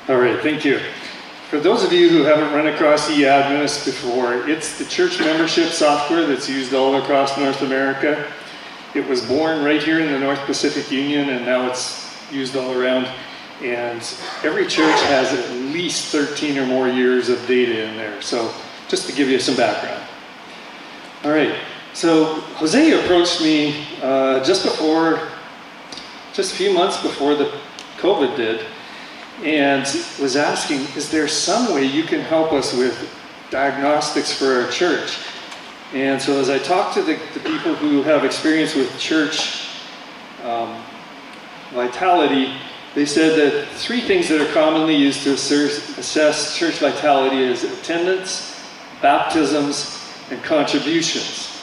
All right, thank you. For those of you who haven't run across eAdventist before, it's the church membership software that's used all across North America. It was born right here in the North Pacific Union, and now it's used all around. And every church has at least 13 or more years of data in there. So just to give you some background. All right, so Jose approached me just a few months before the COVID did, and was asking, is there some way you can help us with diagnostics for our church? And so as I talked to the people who have experience with church vitality, they said that 3 things that are commonly used to assess church vitality is attendance, baptisms, and contributions.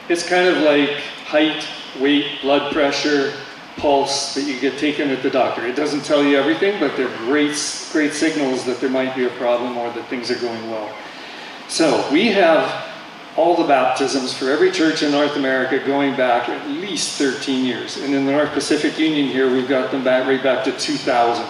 It's kind of like height, weight, blood pressure, pulse that you get taken at the doctor. It doesn't tell you everything, but they're great signals that there might be a problem or that things are going well. So we have all the baptisms for every church in North America going back at least 13 years. And in the North Pacific Union here, we've got them right back to 2000.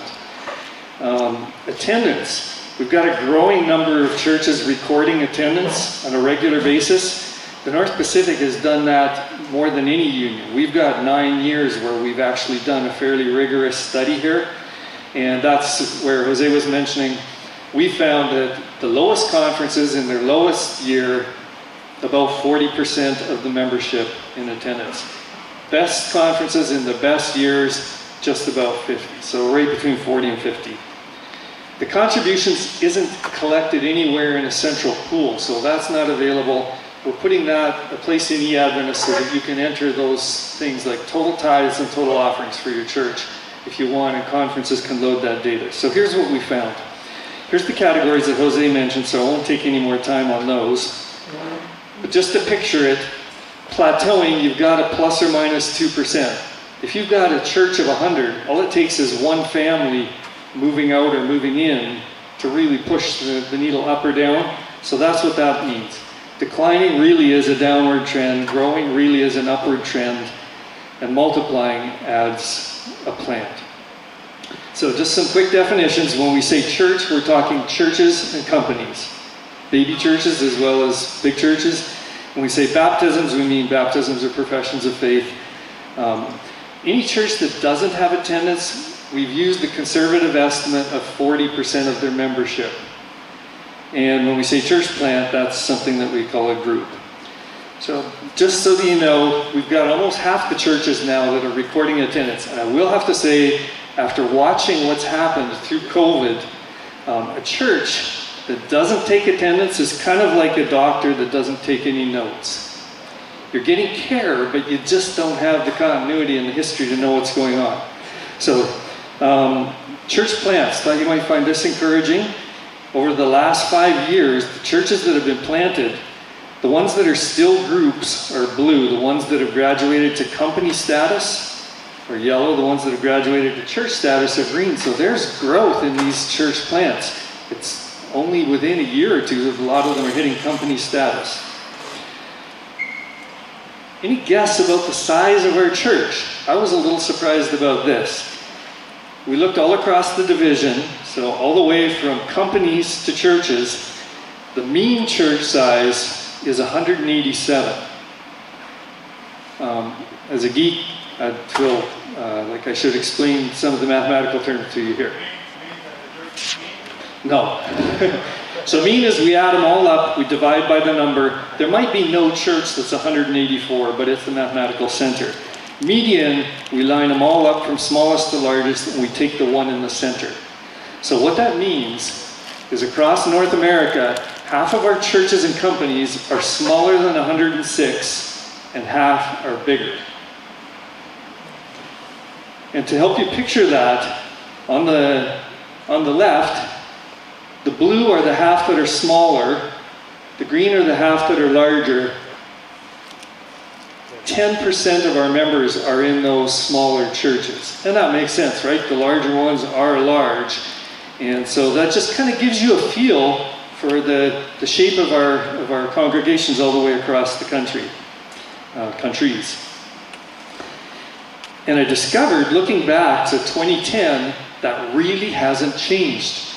Attendance. We've got a growing number of churches recording attendance on a regular basis. The North Pacific has done that more than any union. We've got 9 years where we've actually done a fairly rigorous study here. And that's where Jose was mentioning, we found that the lowest conferences in their lowest year, about 40% of the membership in attendance. Best conferences in the best years, just about 50. So right between 40 and 50. The contributions isn't collected anywhere in a central pool, so that's not available. We're putting that a place in eAdventist so that you can enter those things like total tithes and total offerings for your church if you want, and conferences can load that data. So here's what we found. Here's the categories that Jose mentioned, so I won't take any more time on those. But just to picture it, plateauing, you've got a plus or minus 2%. If you've got a church of 100, all it takes is one family moving out or moving in to really push the needle up or down. So that's what that means. Declining really is a downward trend, growing really is an upward trend, and multiplying adds a plant. So just some quick definitions. When we say church, we're talking churches and companies. Baby churches as well as big churches. When we say baptisms, we mean baptisms or professions of faith. Any church that doesn't have attendance, we've used the conservative estimate of 40% of their membership. And when we say church plant, that's something that we call a group. So just so that you know, we've got almost half the churches now that are recording attendance. And I will have to say, after watching what's happened through COVID, a church that doesn't take attendance is kind of like a doctor that doesn't take any notes. You're getting care, but you just don't have the continuity and the history to know what's going on. So, church plants, thought you might find this encouraging. Over the last 5 years, the churches that have been planted, the ones that are still groups are blue, the ones that have graduated to company status are yellow, the ones that have graduated to church status are green. So there's growth in these church plants. It's only within a year or two that a lot of them are hitting company status. Any guess about the size of our church? I was a little surprised about this. We looked all across the division, so all the way from companies to churches. The mean church size is 187. As a geek, I feel like I should explain some of the mathematical terms to you here. No. So mean is we add them all up, we divide by the number. There might be no church that's 184, but it's the mathematical center. Median, we line them all up from smallest to largest, and we take the one in the center. So what that means is across North America, half of our churches and companies are smaller than 106, and half are bigger. And to help you picture that, on the left, the blue are the half that are smaller, the green are the half that are larger. 10% of our members are in those smaller churches. And that makes sense, right? The larger ones are large. And so that just kind of gives you a feel for the shape of our congregations all the way across the countries. And I discovered, looking back to 2010, that really hasn't changed.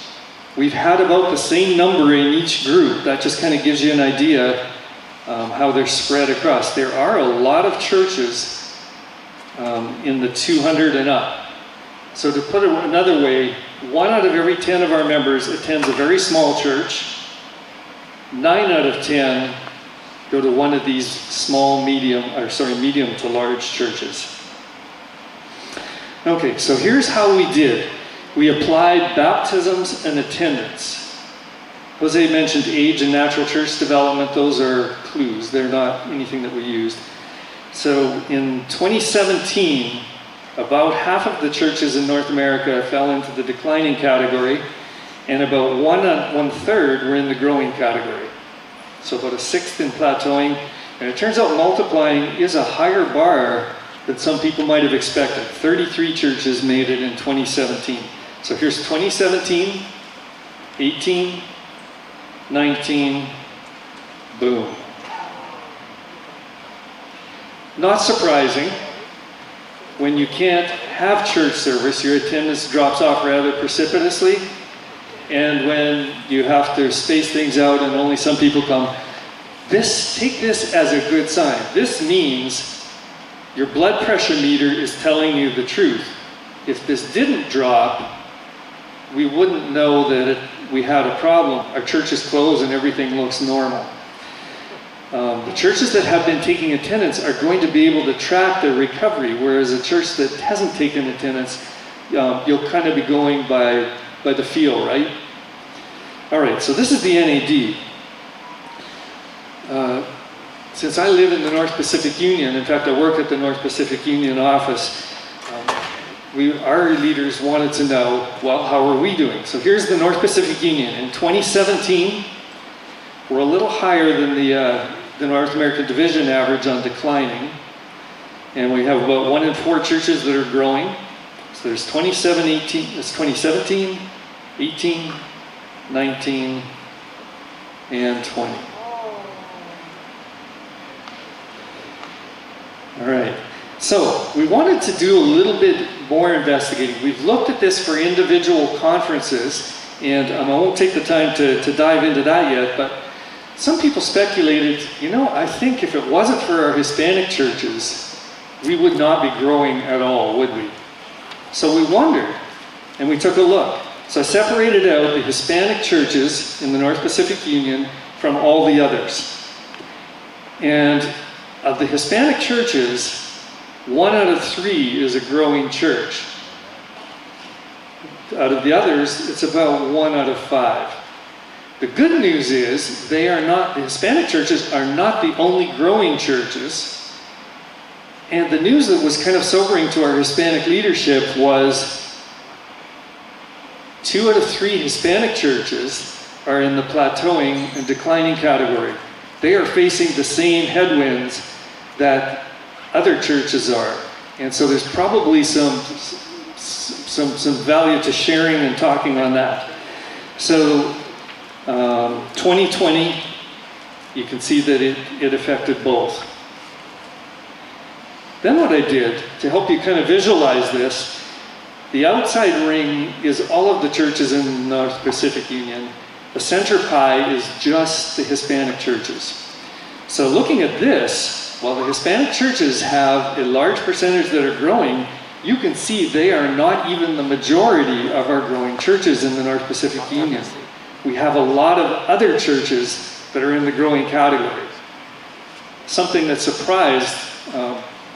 We've had about the same number in each group. That just kind of gives you an idea how they're spread across. There are a lot of churches in the 200 and up. So to put it another way, 1 out of every 10 of our members attends a very small church. 9 out of 10 go to one of these medium to large churches. Okay, so here's how we did. We applied baptisms and attendance. Jose mentioned age and natural church development. Those are clues. They're not anything that we used. So in 2017, about half of the churches in North America fell into the declining category, and about one third were in the growing category. So about a sixth in plateauing. And it turns out multiplying is a higher bar than some people might have expected. 33 churches made it in 2017. So here's 2017, 18, 19, boom. Not surprising, when you can't have church service, your attendance drops off rather precipitously. And when you have to space things out and only some people come, take this as a good sign. This means your blood pressure meter is telling you the truth. If this didn't drop, we wouldn't know that we had a problem. Our church is closed and everything looks normal. The churches that have been taking attendance are going to be able to track their recovery, whereas a church that hasn't taken attendance, you'll kind of be going by the feel, right? All right, so this is the NAD. Since I live in the North Pacific Union, in fact I work at the North Pacific Union office, our leaders wanted to know, well, how are we doing? So here's the North Pacific Union. In 2017, we're a little higher than the North American Division average on declining. And we have about 1 in 4 churches that are growing. So there's 2017, 18, 19, and 20. All right. So we wanted to do a little bit more investigating. We've looked at this for individual conferences, and I won't take the time to dive into that yet, but some people speculated, I think if it wasn't for our Hispanic churches, we would not be growing at all, would we? So we wondered, and we took a look. So I separated out the Hispanic churches in the North Pacific Union from all the others. And of the Hispanic churches, 1 out of 3 is a growing church. Out of the others, it's about 1 out of 5. The good news is the Hispanic churches are not the only growing churches. And the news that was kind of sobering to our Hispanic leadership was 2 out of 3 Hispanic churches are in the plateauing and declining category. They are facing the same headwinds that other churches are. And so there's probably some value to sharing and talking on that. So 2020, you can see that it affected both. Then what I did, to help you kind of visualize this, the outside ring is all of the churches in the North Pacific Union. The center pie is just the Hispanic churches. So looking at this, while the Hispanic churches have a large percentage that are growing, you can see they are not even the majority of our growing churches in the North Pacific Union. We have a lot of other churches that are in the growing category. Something that surprised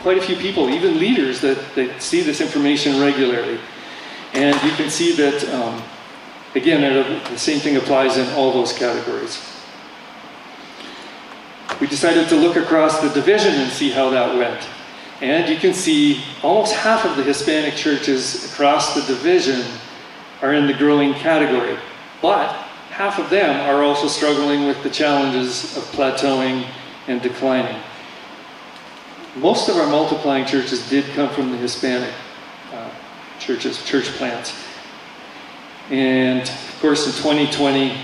quite a few people, even leaders that see this information regularly. And you can see that, again, the same thing applies in all those categories. We decided to look across the division and see how that went. And you can see almost half of the Hispanic churches across the division are in the growing category. But half of them are also struggling with the challenges of plateauing and declining. Most of our multiplying churches did come from the Hispanic church plants. And of course in 2020,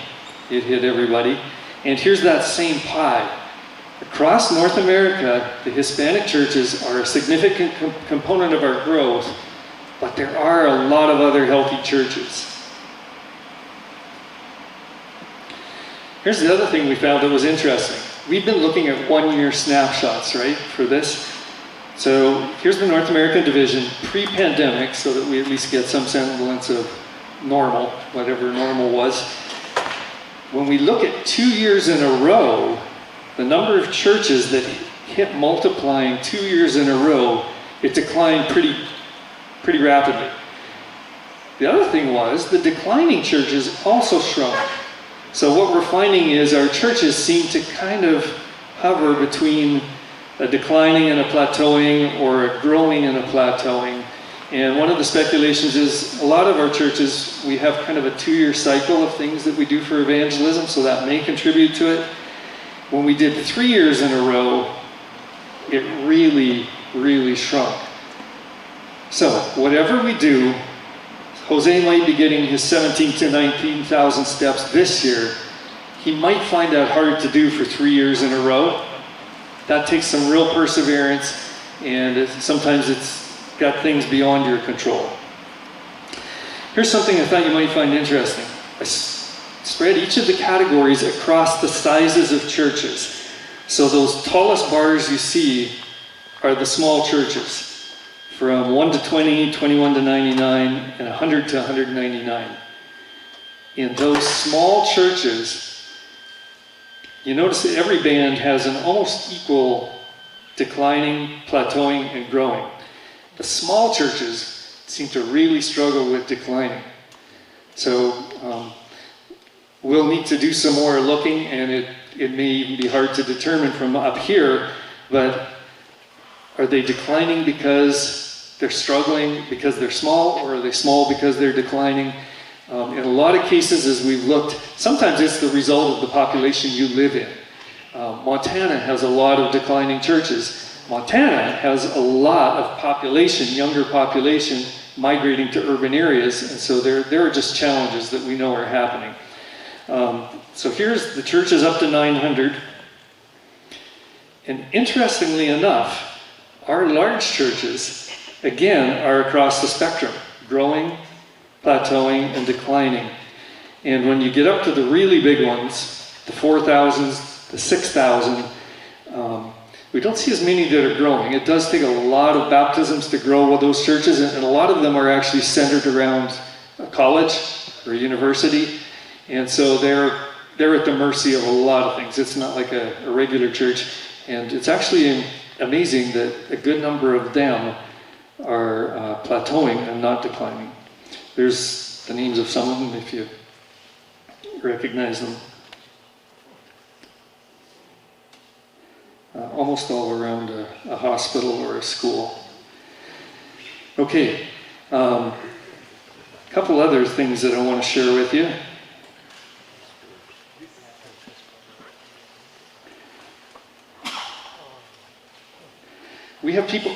it hit everybody. And here's that same pie. Across North America, the Hispanic churches are a significant component of our growth, But there are a lot of other healthy churches. Here's the other thing we found that was interesting. We've been looking at one-year snapshots, right, for this. So here's the North American division pre-pandemic, so that we at least get some semblance of normal, whatever normal was. When we look at 2 years in a row, the number of churches that hit multiplying 2 years in a row, it declined pretty rapidly. The other thing was the declining churches also shrunk. So what we're finding is our churches seem to kind of hover between a declining and a plateauing, or a growing and a plateauing. And one of the speculations is a lot of our churches, we have kind of a 2-year cycle of things that we do for evangelism, so that may contribute to it. When we did 3 years in a row, it really, really shrunk. So whatever we do, Jose might be getting his 17,000 to 19,000 steps this year. He might find that hard to do for 3 years in a row. That takes some real perseverance, and sometimes it's got things beyond your control. Here's something I thought you might find interesting. I spread each of the categories across the sizes of churches. So those tallest bars you see are the small churches, from 1 to 20, 21 to 99, and 100 to 199. In those small churches, you notice that every band has an almost equal declining, plateauing, and growing. The small churches seem to really struggle with declining. So we'll need to do some more looking, and it may even be hard to determine from up here, but are they declining because they're struggling because they're small, or are they small because they're declining? In a lot of cases, as we've looked, sometimes it's the result of the population you live in. Montana has a lot of declining churches. Montana has a lot of population, younger population, migrating to urban areas, and so there are just challenges that we know are happening. So here's the churches up to 900. And interestingly enough, our large churches, again, are across the spectrum, growing, plateauing, and declining. And when you get up to the really big ones, the 4,000s, the 6,000, we don't see as many that are growing. It does take a lot of baptisms to grow those churches, and a lot of them are actually centered around a college or a university. And so they're at the mercy of a lot of things. It's not like a regular church. And it's actually amazing that a good number of them are plateauing and not declining. There's the names of some of them if you recognize them. Almost all around a hospital or a school. Okay, a couple other things that I want to share with you. We have people,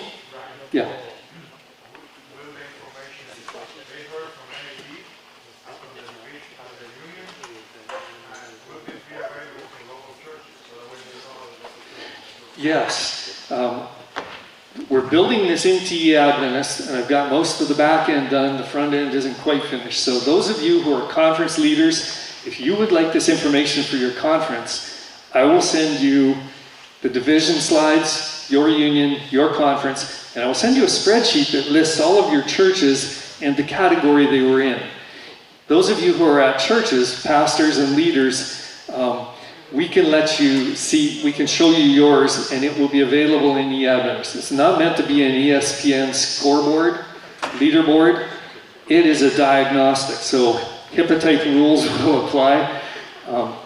yeah. Yes. We're building this into eAdventist, and I've got most of the back end done. The front end isn't quite finished. So those of you who are conference leaders, if you would like this information for your conference, I will send you the division slides, your union, your conference, and I will send you a spreadsheet that lists all of your churches and the category they were in. Those of you who are at churches, pastors and leaders, we can let you see, we can show you yours, and it will be available in eAdventist. It's not meant to be an ESPN scoreboard, leaderboard. It is a diagnostic, so HIPAA type rules will apply.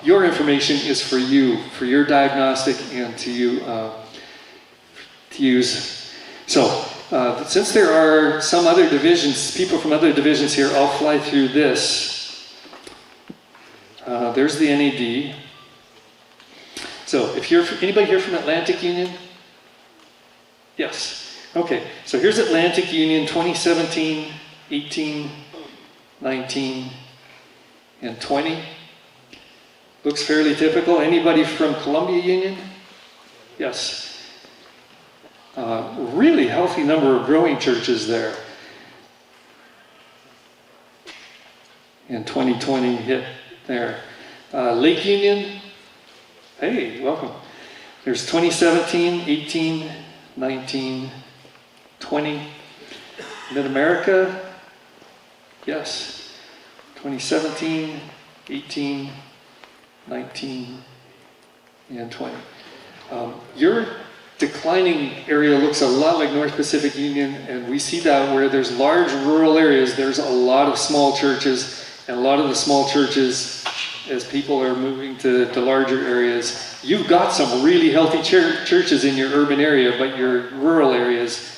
Your information is for you, for your diagnostic, and to you to use. So, since there are some other divisions, people from other divisions here, I'll fly through this. There's the NAD. So, if you're anybody here from Atlantic Union? Yes. Okay. So here's Atlantic Union 2017, 18, 19, and 20. Looks fairly typical. Anybody from Columbia Union? Yes. Really healthy number of growing churches there. and 2020 hit there. Lake Union, hey, welcome. There's 2017, 18, 19, 20. Mid-America, yes. 2017, 18, 19, and 20. Your declining area looks a lot like North Pacific Union, and we see that where there's large rural areas, there's a lot of small churches, and a lot of the small churches, as people are moving to larger areas, you've got some really healthy churches in your urban area, but your rural areas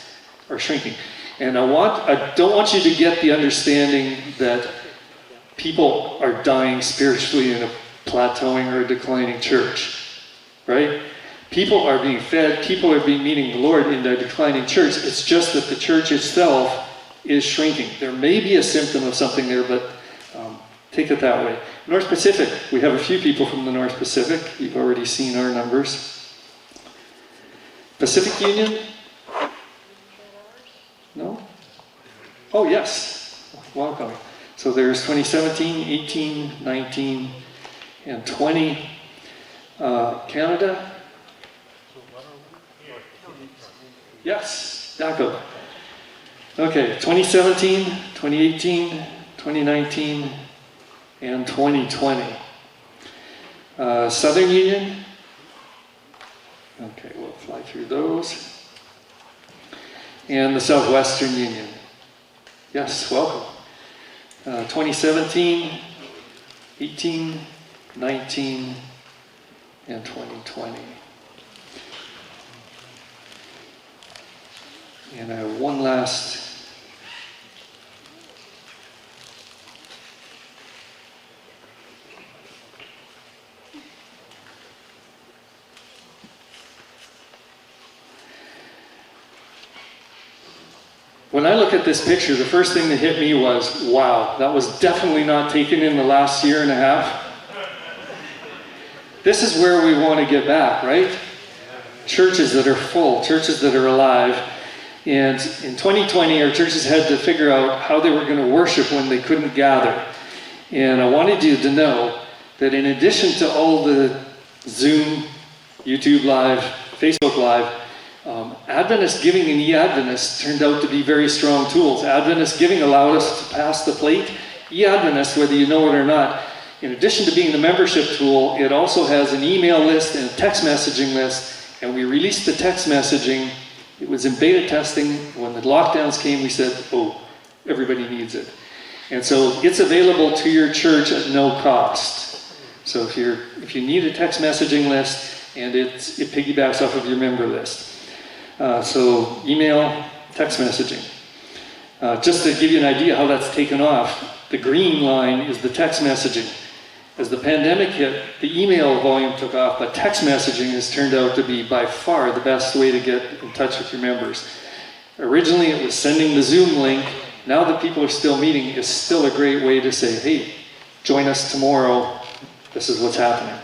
are shrinking. And I don't want you to get the understanding that people are dying spiritually in a plateauing or a declining church, right? People are being fed, people are being meeting the Lord in their declining church. It's just that the church itself is shrinking. There may be a symptom of something there, but take it that way. North Pacific, we have a few people from the North Pacific. You've already seen our numbers. Pacific Union? No? Oh, yes. Welcome. So there's 2017, 18, 19, and 20. Canada? Yes, DACO. Okay, 2017, 2018, 2019, and 2020. Southern Union? Okay, we'll fly through those. And the Southwestern Union. Yes, welcome. 2017, 18, 19, and 2020. And I have one last. When I look at this picture, the first thing that hit me was, wow, that was definitely not taken in the last year and a half. This is where we want to get back, right? Churches that are full, churches that are alive. And in 2020, our churches had to figure out how they were going to worship when they couldn't gather. And I wanted you to know that in addition to all the Zoom, YouTube Live, Facebook Live, Adventist Giving and eAdventist turned out to be very strong tools. Adventist Giving allowed us to pass the plate. eAdventist, whether you know it or not, in addition to being the membership tool, it also has an email list and a text messaging list. And we released the text messaging. It was in beta testing. When the lockdowns came, we said, oh, everybody needs it. And so it's available to your church at no cost. So if you need a text messaging list, and it piggybacks off of your member list. So email, text messaging. Just to give you an idea how that's taken off, the green line is the text messaging. As the pandemic hit, the email volume took off, but text messaging has turned out to be by far the best way to get in touch with your members. Originally it was sending the Zoom link. Now that people are still meeting, it's still a great way to say, hey, join us tomorrow. This is what's happening.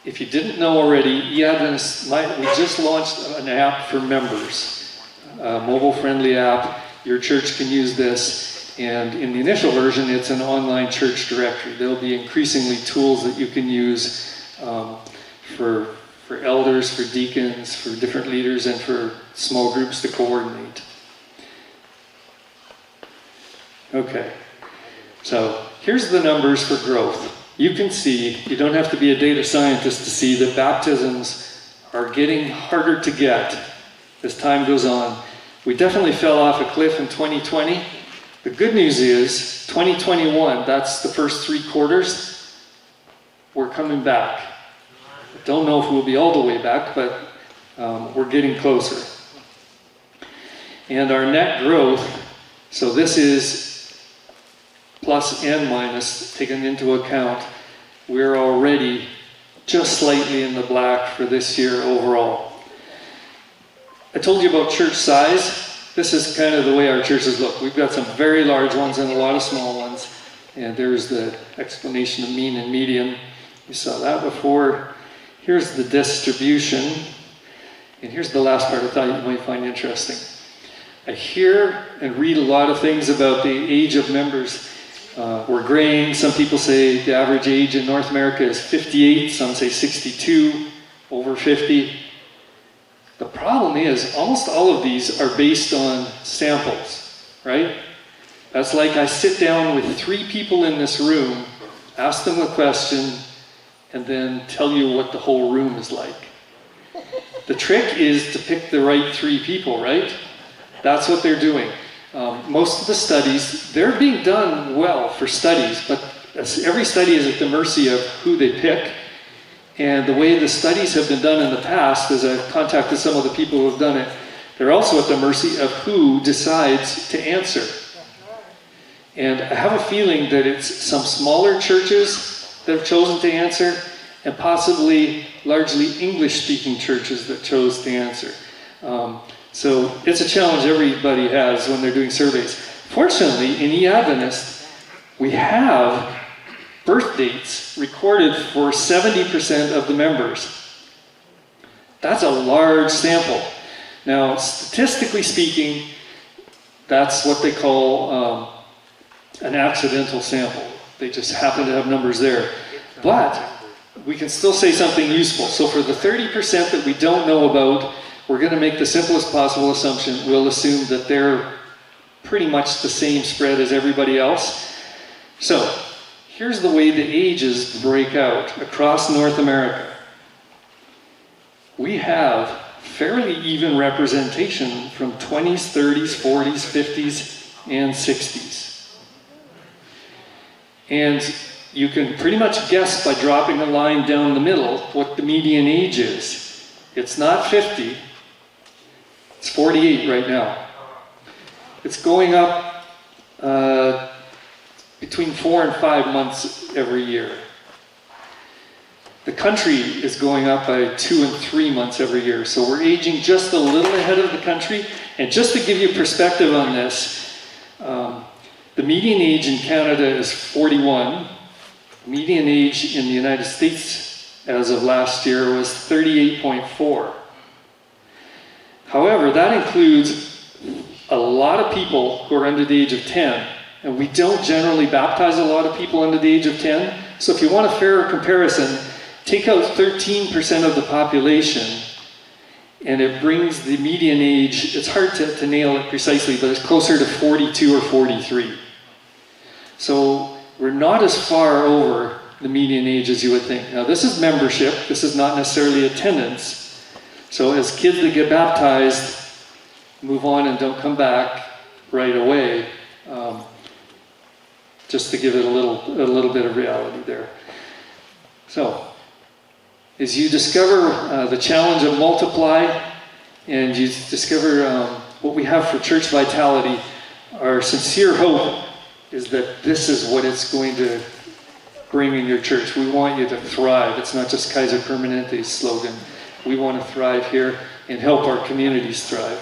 If you didn't know already, eAdventist, we just launched an app for members, a mobile-friendly app. Your church can use this, and in the initial version, it's an online church directory. There'll be increasingly tools that you can use for elders, for deacons, for different leaders, and for small groups to coordinate. Okay, so here's the numbers for growth. You can see, you don't have to be a data scientist to see that baptisms are getting harder to get as time goes on. We definitely fell off a cliff in 2020. The good news is, 2021, that's the first 3 quarters, we're coming back. I don't know if we'll be all the way back, but we're getting closer. And our net growth, so this is plus and minus taken into account, we're already just slightly in the black for this year overall. I told you about church size. This is kind of the way our churches look. We've got some very large ones and a lot of small ones. And there's the explanation of mean and median. You saw that before. Here's the distribution. And here's the last part I thought you might find interesting. I hear and read a lot of things about the age of members. We're graying. Some people say the average age in North America is 58. Some say 62, over 50. The problem is almost all of these are based on samples, right? That's like I sit down with 3 people in this room, ask them a question, and then tell you what the whole room is like. The trick is to pick the right 3 people, right? That's what they're doing. Most of the studies, they're being done well for studies, but every study is at the mercy of who they pick. And the way the studies have been done in the past, as I've contacted some of the people who have done it, they're also at the mercy of who decides to answer. And I have a feeling that it's some smaller churches that have chosen to answer, and possibly largely English-speaking churches that chose to answer. So it's a challenge everybody has when they're doing surveys. Fortunately, in eAdventist, we have birth dates recorded for 70% of the members. That's a large sample. Now, statistically speaking, that's what they call an accidental sample. They just happen to have numbers there. But we can still say something useful. So for the 30% that we don't know about, we're going to make the simplest possible assumption. We'll assume that they're pretty much the same spread as everybody else. So here's the way the ages break out across North America. We have fairly even representation from 20s, 30s, 40s, 50s, and 60s. And you can pretty much guess by dropping a line down the middle what the median age is. It's not 50, it's 48 right now. It's going up between 4 and 5 months every year. The country is going up by 2 and 3 months every year, so we're aging just a little ahead of the country. And just to give you perspective on this, the median age in Canada is 41. Median age in the United States as of last year was 38.4. However, that includes a lot of people who are under the age of 10. And we don't generally baptize a lot of people under the age of 10. So if you want a fairer comparison, take out 13% of the population, and it brings the median age, it's hard to nail it precisely, but it's closer to 42 or 43. So we're not as far over the median age as you would think. Now this is membership, this is not necessarily attendance. So as kids that get baptized move on and don't come back right away, just to give it a little bit of reality there. So, as you discover the challenge of multiply, and you discover what we have for church vitality, our sincere hope is that this is what it's going to bring in your church. We want you to thrive. It's not just Kaiser Permanente's slogan. We want to thrive here and help our communities thrive.